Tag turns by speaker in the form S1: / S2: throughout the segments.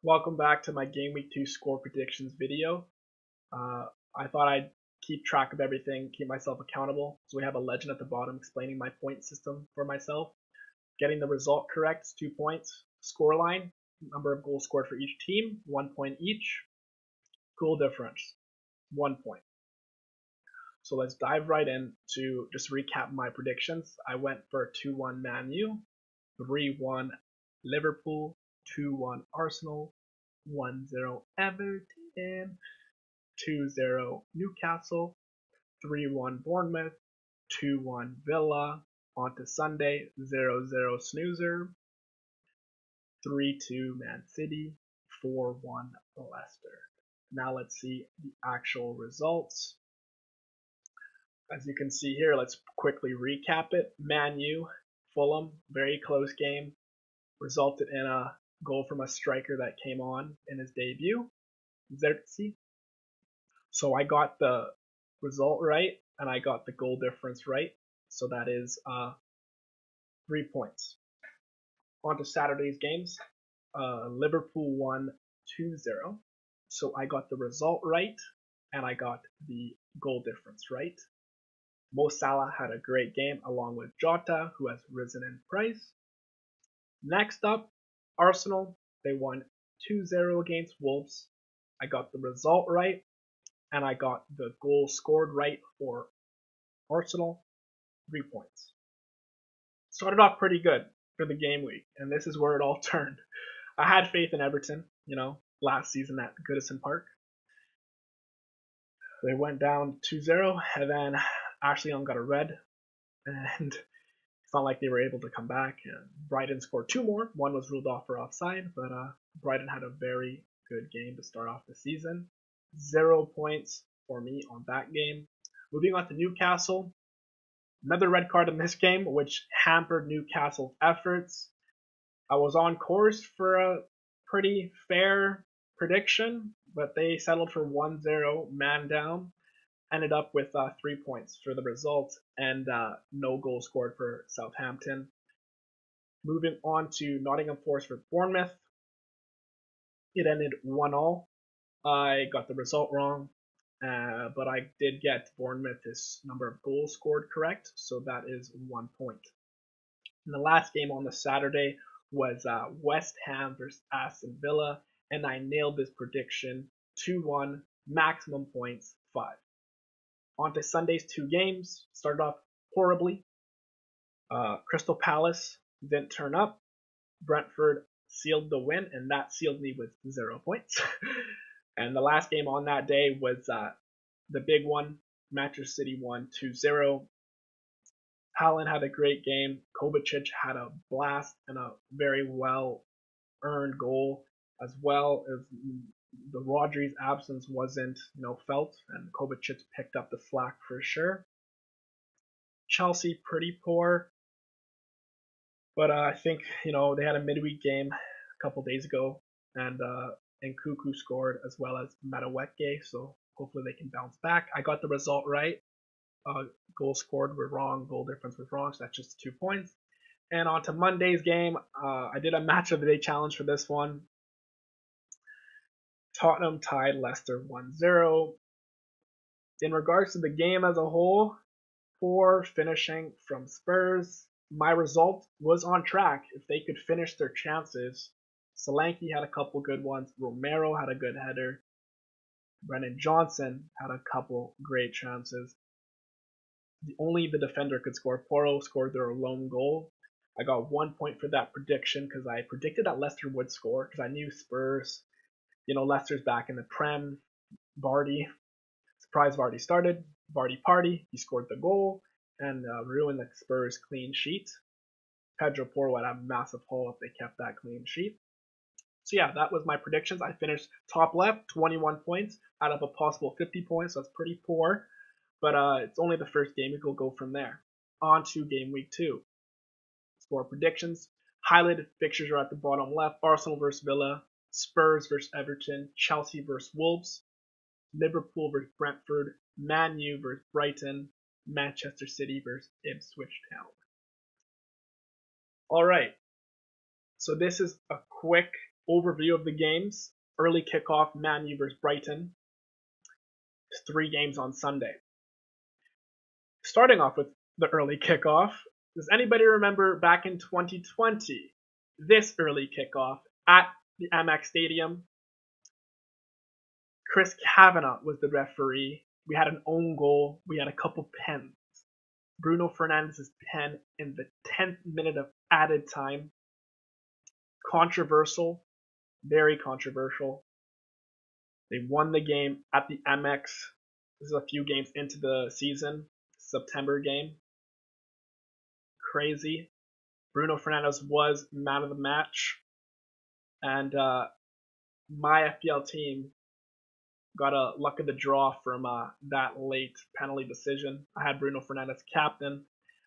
S1: Welcome back to my Game Week 2 score predictions video. I thought I'd keep track of everything, keep myself accountable. So we have a legend at the bottom explaining my point system for myself. Getting the result correct is 2 points. Scoreline, number of goals scored for each team, 1 point each. Goal difference, 1 point. So let's dive right in to just recap my predictions. I went for 2-1 Man U, 3-1 Liverpool, 2-1 Arsenal, 1-0 Everton, 2-0 Newcastle, 3-1 Bournemouth, 2-1 Villa. On to Sunday, 0-0 Snoozer, 3-2 Man City, 4-1 Leicester. Now let's see the actual results. As you can see here, let's quickly recap it. Man U, Fulham, very close game, resulted in a goal from a striker that came on in his debut, Xerxes. So I got the result right, and I got the goal difference right. So that is 3 points. On to Saturday's games. Liverpool won 2-0. So I got the result right, and I got the goal difference right. Mo Salah had a great game along with Jota, who has risen in price. Next up, Arsenal. They won 2-0 against Wolves. I got the result right, and I got the goal scored right for Arsenal, 3 points. Started off pretty good for the game week, and this is where it all turned. I had faith in Everton, last season at Goodison Park. They went down 2-0, and then Ashley Young got a red, and it's not like they were able to come back. Brighton scored 2 more. One was ruled off for offside, but Brighton had a very good game to start off the season. 0 points for me on that game. Moving on to Newcastle. Another red card in this game, which hampered Newcastle's efforts. I was on course for a pretty fair prediction, but they settled for 1-0 man down. Ended up with 3 points for the result, and no goal scored for Southampton. Moving on to Nottingham Forest with Bournemouth. It ended 1-1. I got the result wrong, but I did get Bournemouth's number of goals scored correct, so that is 1 point. And the last game on the Saturday was West Ham versus Aston Villa, and I nailed this prediction, 2-1, maximum points, 5. On to Sunday's 2 games. Started off horribly. Crystal Palace didn't turn up. Brentford sealed the win, and that sealed me with 0 points. And the last game on that day was the big one. Manchester City won 2-0. Haaland had a great game. Kovacic had a blast and a very well-earned goal, as well as the Rodri's absence wasn't, felt, and Kovacic picked up the slack for sure. Chelsea pretty poor, but I think they had a midweek game a couple days ago, and Nkunku scored as well as Madueke, so hopefully they can bounce back. I got the result right. Goals scored were wrong, goal difference was wrong, so that's just 2 points. And on to Monday's game. I did a match of the day challenge for this one. Tottenham tied Leicester 1-0. In regards to the game as a whole, poor finishing from Spurs. My result was on track if they could finish their chances. Solanke had a couple good ones. Romero had a good header. Brennan Johnson had a couple great chances. Only the defender could score. Porro scored their lone goal. I got 1 point for that prediction because I predicted that Leicester would score because I knew Spurs. Leicester's back in the Prem. Vardy, surprise Vardy started. Vardy party, he scored the goal and ruined the Spurs clean sheet. Pedro Porro had a massive hole if they kept that clean sheet. So yeah, that was my predictions. I finished top left, 21 points out of a possible 50 points. So that's pretty poor, but it's only the first game. We'll go from there. On to game week 2. Score predictions. Highlighted fixtures are at the bottom left. Arsenal versus Villa, Spurs versus Everton, Chelsea versus Wolves, Liverpool versus Brentford, Man U versus Brighton, Manchester City versus Ipswich Town. All right. So this is a quick overview of the games. Early kickoff, Man U versus Brighton. 3 games on Sunday. Starting off with the early kickoff, does anybody remember back in 2020, this early kickoff at the Amex Stadium? Chris Kavanagh was the referee. We had an own goal. We had a couple pens. Bruno Fernandes' pen in the 10th minute of added time. Controversial, very controversial. They won the game at the Amex. This is a few games into the season. September game. Crazy. Bruno Fernandes was man of the match. And my FPL team got a luck of the draw from that late penalty decision. I had Bruno Fernandes captain.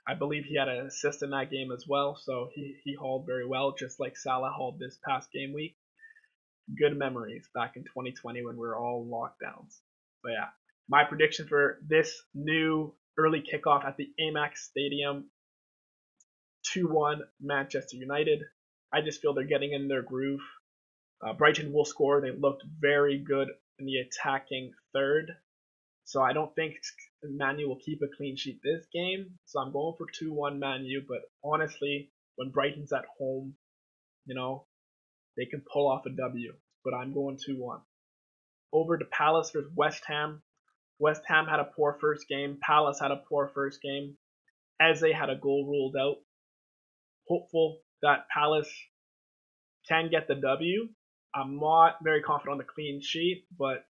S1: I believe he had an assist in that game as well, so he hauled very well, just like Salah hauled this past game week. Good memories back in 2020 when we were all lockdowns. But yeah, my prediction for this new early kickoff at the Amex Stadium, 2-1 Manchester United. I just feel they're getting in their groove. Brighton will score. They looked very good in the attacking third. So I don't think Man U will keep a clean sheet this game. So I'm going for 2-1 Man U. But honestly, when Brighton's at home, they can pull off a W. But I'm going 2-1. Over to Palace versus West Ham. West Ham had a poor first game. Palace had a poor first game. Eze had a goal ruled out. Hopeful that Palace can get the W. I'm not very confident on the clean sheet, but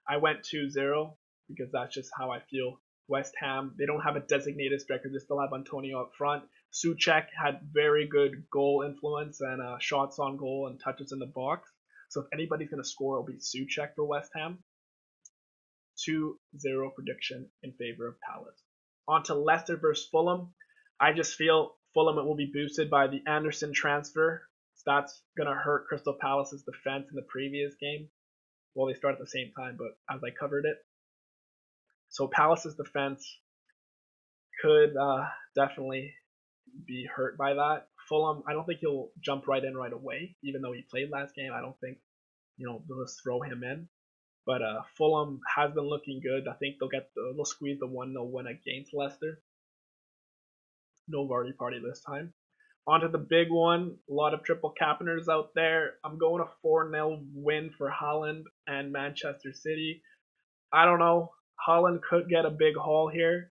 S1: I went 2-0 because that's just how I feel. West Ham, they don't have a designated striker. They still have Antonio up front. Souček had very good goal influence and shots on goal and touches in the box. So if anybody's going to score, it'll be Souček for West Ham. 2-0 prediction in favor of Palace. On to Leicester versus Fulham. I just feel Fulham will be boosted by the Anderson transfer. That's going to hurt Crystal Palace's defense in the previous game. Well, they start at the same time, but as I covered it. So Palace's defense could definitely be hurt by that. Fulham, I don't think he'll jump right in right away, even though he played last game. I don't think, they'll just throw him in. But Fulham has been looking good. I think they'll squeeze the 1-0 win against Leicester. No Vardy party this time. On to the big one. A lot of triple captainers out there. I'm going a 4-0 win for Haaland and Manchester City. I don't know. Haaland could get a big haul here,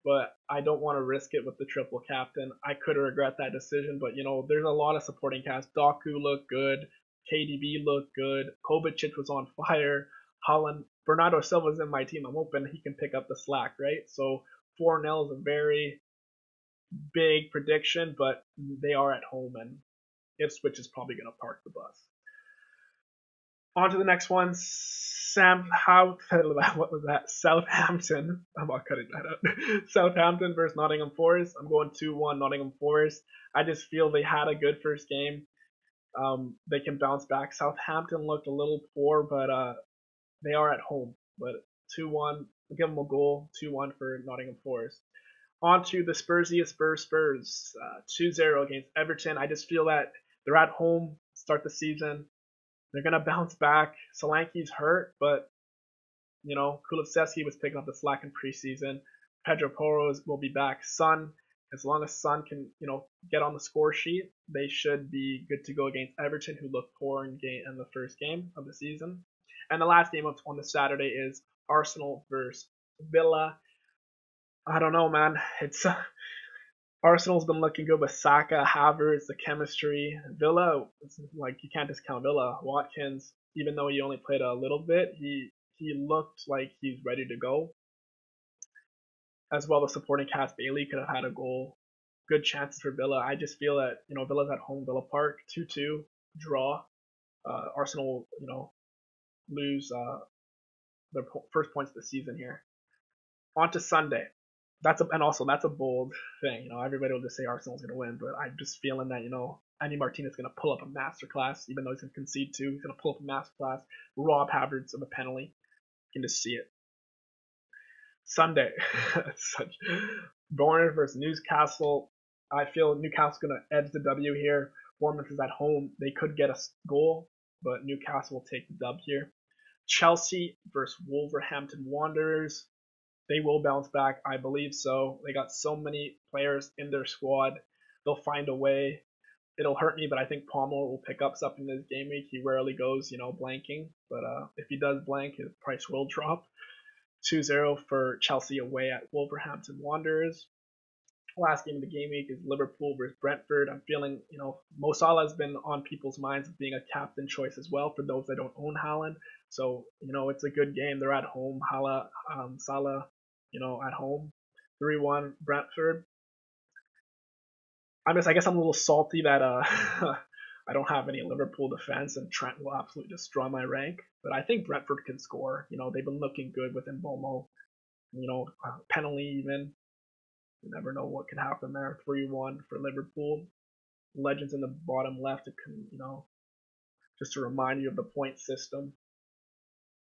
S1: but I don't want to risk it with the triple captain. I could regret that decision, but there's a lot of supporting cast. Doku looked good. KDB looked good. Kovacic was on fire. Haaland, Bernardo Silva's in my team. I'm hoping he can pick up the slack, right? So 4-0 is a very big prediction, but they are at home and Ipswich is probably going to park the bus. On to the next one. What was that? Southampton. I'm not cutting that out. Southampton versus Nottingham Forest. I'm going 2-1 Nottingham Forest. I just feel they had a good first game. They can bounce back. Southampton looked a little poor, but they are at home. But 2-1. Give them a goal. 2-1 for Nottingham Forest. On to the Spurs 2-0 against Everton. I just feel that they're at home, start the season. They're going to bounce back. Solanke's hurt, but, Kulusevski was picking up the slack in preseason. Pedro Porro will be back. Son, as long as Son can, get on the score sheet, they should be good to go against Everton, who looked poor in the first game of the season. And the last game on the Saturday is Arsenal versus Villa. I don't know, man. Arsenal's been looking good with Saka, Havertz, the chemistry. Villa, you can't discount Villa. Watkins, even though he only played a little bit, he looked like he's ready to go. As well, the supporting cast, Bailey could have had a goal. Good chances for Villa. I just feel that Villa's at home, Villa Park, 2-2 draw. Arsenal, lose their first points of the season here. On to Sunday. That's a bold thing. Everybody will just say Arsenal's going to win, but I'm just feeling that, Andy Martinez is going to pull up a masterclass, even though he's going to concede 2. He's going to pull up a masterclass, rob Havertz of a penalty. You can just see it. Sunday. Bournemouth versus Newcastle. I feel Newcastle's going to edge the W here. Bournemouth is at home. They could get a goal. but Newcastle will take the dub here. Chelsea versus Wolverhampton Wanderers. They will bounce back, I believe so. They got so many players in their squad. They'll find a way. It'll hurt me, but I think Palmer will pick up something this game week. He rarely goes, blanking. But if he does blank, his price will drop. 2-0 for Chelsea away at Wolverhampton Wanderers. Last game of the game week is Liverpool versus Brentford. I'm feeling, Mo Salah has been on people's minds of being a captain choice as well for those that don't own Haaland. So, it's a good game. They're at home. Salah, at home. 3-1 Brentford. I guess I'm a little salty that I don't have any Liverpool defense and Trent will absolutely destroy my rank. But I think Brentford can score. They've been looking good with Mbomo. Penalty even. You never know what could happen there. 3-1 for Liverpool. Legends in the bottom left, just to remind you of the point system.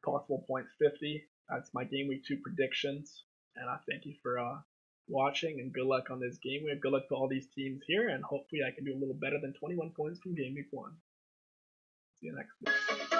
S1: Possible points 50. That's my game week 2 predictions. And I thank you for watching and good luck on this game week. Good luck to all these teams here, and hopefully I can do a little better than 21 points from game week 1. See you next week.